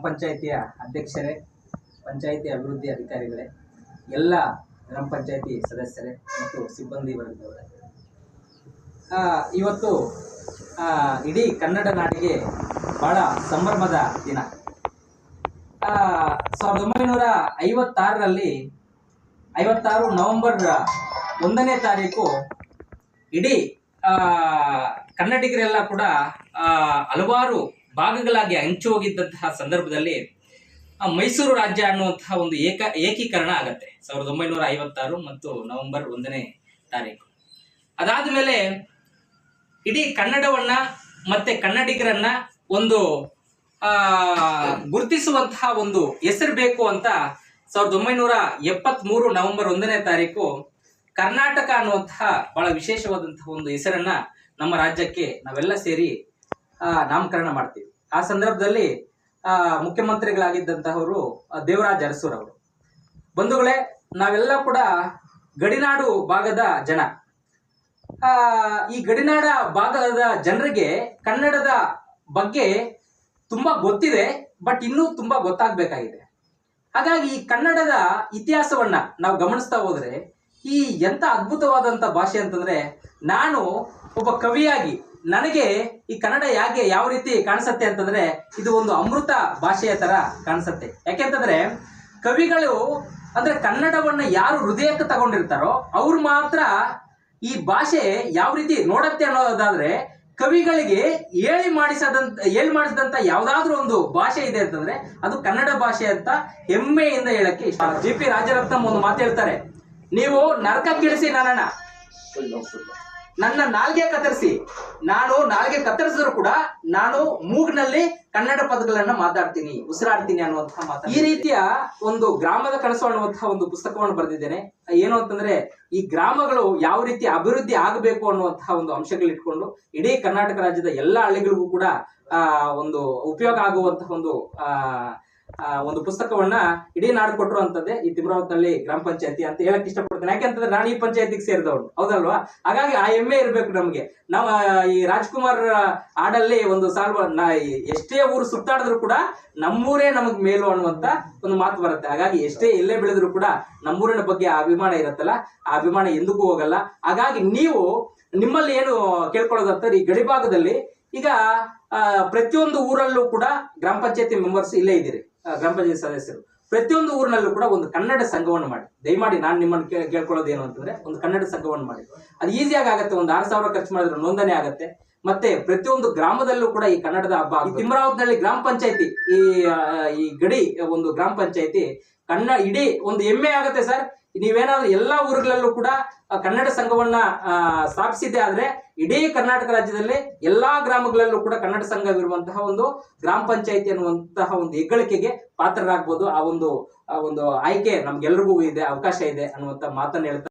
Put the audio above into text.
ಪಂಚಾಯಿತಿಯ ಅಧ್ಯಕ್ಷರೇ, ಪಂಚಾಯಿತಿ ಅಭಿವೃದ್ಧಿ ಅಧಿಕಾರಿಗಳೇ, ಎಲ್ಲ ಗ್ರಾಮ ಪಂಚಾಯಿತಿ ಸದಸ್ಯರೇ ಮತ್ತು ಸಿಬ್ಬಂದಿ ವರ್ಗದವರೇ, ಇವತ್ತು ಇಡೀ ಕನ್ನಡ ನಾಡಿಗೆ ಬಹಳ ಸಂಭ್ರಮದ ದಿನ. 1956ರಲ್ಲಿ 56 ನವೆಂಬರ್ 1ನೇ ತಾರೀಕು ಇಡೀ ಕನ್ನಡಿಗರೆಲ್ಲ ಕೂಡ ಹಲವಾರು ಭಾಗಗಳಾಗಿ ಹಂಚಿ ಹೋಗಿದ್ದಂತಹ ಸಂದರ್ಭದಲ್ಲಿ ಮೈಸೂರು ರಾಜ್ಯ ಅನ್ನುವಂತಹ ಒಂದು ಏಕೀಕರಣ ಆಗತ್ತೆ 1956 ಮತ್ತು ನವೆಂಬರ್ 1ನೇ ತಾರೀಕು. ಅದಾದ ಮೇಲೆ ಇಡೀ ಕನ್ನಡವನ್ನ ಮತ್ತೆ ಕನ್ನಡಿಗರನ್ನ ಒಂದು ಗುರುತಿಸುವಂತಹ ಒಂದು ಹೆಸರು ಬೇಕು ಅಂತ 1973 ನವೆಂಬರ್ 1ನೇ ತಾರೀಕು ಕರ್ನಾಟಕ ಅನ್ನುವಂತಹ ಬಹಳ ವಿಶೇಷವಾದಂತಹ ಒಂದು ಹೆಸರನ್ನ ನಮ್ಮ ರಾಜ್ಯಕ್ಕೆ ನಾವೆಲ್ಲ ಸೇರಿ ನಾಮಕರಣ ಮಾಡ್ತೀವಿ. ಆ ಸಂದರ್ಭದಲ್ಲಿ ಮುಖ್ಯಮಂತ್ರಿಗಳಾಗಿದ್ದಂತಹವರು ದೇವರಾಜ ಅರಸೂರವರು. ಬಂಧುಗಳೇ, ನಾವೆಲ್ಲ ಕೂಡ ಗಡಿನಾಡು ಭಾಗದ ಜನ. ಈ ಗಡಿನಾಡ ಭಾಗದ ಜನರಿಗೆ ಕನ್ನಡದ ಬಗ್ಗೆ ತುಂಬಾ ಗೊತ್ತಿದೆ, ಬಟ್ ಇನ್ನೂ ತುಂಬಾ ಗೊತ್ತಾಗಬೇಕಾಗಿದೆ. ಹಾಗಾಗಿ ಈ ಕನ್ನಡದ ಇತಿಹಾಸವನ್ನ ನಾವು ಗಮನಿಸ್ತಾ ಹೋದ್ರೆ ಈ ಎಂತ ಅದ್ಭುತವಾದಂತ ಭಾಷೆ ಅಂತಂದ್ರೆ, ನಾನು ಒಬ್ಬ ಕವಿಯಾಗಿ ನನಗೆ ಈ ಕನ್ನಡ ಯಾವ ರೀತಿ ಕಾಣಿಸುತ್ತೆ ಅಂತಂದ್ರೆ, ಇದು ಒಂದು ಅಮೃತ ಭಾಷೆಯ ತರ ಕಾಣಿಸುತ್ತೆ. ಯಾಕೆಂತಂದ್ರೆ ಕವಿಗಳು ಅಂದ್ರೆ ಕನ್ನಡವನ್ನ ಯಾರು ಹೃದಯಕ್ಕೆ ತಗೊಂಡಿರ್ತಾರೋ ಅವ್ರು ಮಾತ್ರ ಈ ಭಾಷೆ ಯಾವ ರೀತಿ ನೋಡತ್ತೆ ಅನ್ನೋದಾದ್ರೆ, ಕವಿಗಳಿಗೆ ಹೇಳಿ ಮಾಡಿಸಿದಂತ ಯಾವ್ದಾದ್ರು ಒಂದು ಭಾಷೆ ಇದೆ ಅಂತಂದ್ರೆ ಅದು ಕನ್ನಡ ಭಾಷೆ ಅಂತ ಹೆಮ್ಮೆಯಿಂದ ಹೇಳಕ್ಕೆ ಇಷ್ಟ. JP ರಾಜರತ್ನಂ ಒಂದು ಮಾತು ಹೇಳ್ತಾರೆ, ನೀವು ನರಕ ಕೀಳಿಸಿ ನನ್ನ ನಾಲ್ಗೆ ಕತ್ತರಿಸಿ, ನಾನು ನಾಲ್ಗೆ ಕತ್ತರಿಸಿದ್ರು ಕೂಡ ನಾನು ಮೂಗ್ನಲ್ಲಿ ಕನ್ನಡ ಪದಗಳನ್ನ ಮಾತಾಡ್ತೀನಿ, ಉಸಿರಾಡ್ತೀನಿ ಅನ್ನುವಂತಹ ಮಾತು. ಈ ರೀತಿಯ ಒಂದು ಗ್ರಾಮದ ಕನಸು ಅನ್ನುವಂತಹ ಒಂದು ಪುಸ್ತಕವನ್ನು ಬರೆದಿದ್ದೇನೆ. ಏನು ಅಂತಂದ್ರೆ, ಈ ಗ್ರಾಮಗಳು ಯಾವ ರೀತಿ ಅಭಿವೃದ್ಧಿ ಆಗಬೇಕು ಅನ್ನುವಂತಹ ಒಂದು ಅಂಶಗಳಿಟ್ಕೊಂಡು ಇಡೀ ಕರ್ನಾಟಕ ರಾಜ್ಯದ ಎಲ್ಲ ಹಳ್ಳಿಗಳಿಗೂ ಕೂಡ ಒಂದು ಉಪಯೋಗ ಆಗುವಂತಹ ಒಂದು ಪುಸ್ತಕವನ್ನ ಇಡೀ ನಾಡು ಕೊಟ್ಟರು ಅಂತದ್ದೇ ಈ ತಿಮ್ರಾವತ್ನಹಳ್ಳಿ ಗ್ರಾಮ ಪಂಚಾಯತಿ ಅಂತ ಹೇಳಕ್ ಇಷ್ಟಪಡ್ತೇನೆ. ಯಾಕೆಂತಂದ್ರೆ ನಾನು ಈ ಪಂಚಾಯತಿಗೆ ಸೇರಿದವನು, ಹೌದಲ್ವಾ? ಹಾಗಾಗಿ ಆ ಹೆಮ್ಮೆ ಇರ್ಬೇಕು ನಮ್ಗೆ. ನಾವು ಈ ರಾಜ್ಕುಮಾರ್ ಹಾಡಲ್ಲಿ ಒಂದು ಸಾಲ್ವ ಎಷ್ಟೇ ಊರು ಸುತ್ತಾಡಿದ್ರು ಕೂಡ ನಮ್ಮೂರೇ ನಮಗ್ ಮೇಲು ಅನ್ನುವಂತ ಒಂದು ಮಾತು ಬರುತ್ತೆ. ಹಾಗಾಗಿ ಎಷ್ಟೇ ಎಲ್ಲೇ ಬೆಳೆದ್ರು ಕೂಡ ನಮ್ಮೂರಿನ ಬಗ್ಗೆ ಆ ಅಭಿಮಾನ ಇರುತ್ತಲ್ಲ, ಆ ಅಭಿಮಾನ ಎಂದಿಗೂ ಹೋಗಲ್ಲ. ಹಾಗಾಗಿ ನಿಮ್ಮಲ್ಲಿ ಏನು ಕೇಳ್ಕೊಳ್ಳೋದಂತ, ಈ ಗಡಿಭಾಗದಲ್ಲಿ ಈಗ ಪ್ರತಿಯೊಂದು ಊರಲ್ಲೂ ಕೂಡ ಗ್ರಾಮ ಪಂಚಾಯತಿ ಮೆಂಬರ್ಸ್ ಇಲ್ಲೇ ಇದ್ದೀರಿ, ಗ್ರಾಮ ಪಂಚಾಯತಿ ಸದಸ್ಯರು. ಪ್ರತಿಯೊಂದು ಊರಿನಲ್ಲೂ ಕೂಡ ಒಂದು ಕನ್ನಡ ಸಂಘವನ್ನು ಮಾಡಿ. ದಯಮಾಡಿ ನಾನು ನಿಮ್ಮನ್ನು ಕೇಳ್ಕೊಳ್ಳೋದು ಏನು ಅಂತಂದ್ರೆ, ಒಂದು ಕನ್ನಡ ಸಂಘವನ್ನು ಮಾಡಿ. ಅದು ಈಸಿಯಾಗಿ ಆಗುತ್ತೆ. ಒಂದು 6,000 ಖರ್ಚು ಮಾಡಿದ್ರೆ ನೋಂದಣಿ ಆಗುತ್ತೆ. ಮತ್ತೆ ಪ್ರತಿಯೊಂದು ಗ್ರಾಮದಲ್ಲೂ ಕೂಡ ಈ ಕನ್ನಡದ ಹಬ್ಬ. ತಿಮ್ರಾವತ್ನಹಳ್ಳಿ ಗ್ರಾಮ ಪಂಚಾಯತಿ ಈ ಗಡಿ ಒಂದು ಗ್ರಾಮ ಪಂಚಾಯತಿ ಇಡೀ ಒಂದು ಹೆಮ್ಮೆ ಆಗುತ್ತೆ ಸರ್. ನೀವೇನಾದ್ರೂ ಎಲ್ಲಾ ಊರುಗಳಲ್ಲೂ ಕೂಡ ಕನ್ನಡ ಸಂಘವನ್ನ ಸ್ಥಾಪಿಸಿದ್ದೆ ಆದ್ರೆ ಇಡೀ ಕರ್ನಾಟಕ ರಾಜ್ಯದಲ್ಲಿ ಎಲ್ಲಾ ಗ್ರಾಮಗಳಲ್ಲೂ ಕೂಡ ಕನ್ನಡ ಸಂಘವಿರುವಂತಹ ಒಂದು ಗ್ರಾಮ ಪಂಚಾಯತಿ ಅನ್ನುವಂತಹ ಒಂದು ಹೆಗ್ಗಳಿಕೆಗೆ ಪಾತ್ರರಾಗಬಹುದು. ಆ ಒಂದು ಆಯ್ಕೆ ನಮ್ಗೆಲ್ರಿಗೂ ಇದೆ, ಅವಕಾಶ ಇದೆ ಅನ್ನುವಂತ ಮಾತನ್ನ ಹೇಳ್ತಾ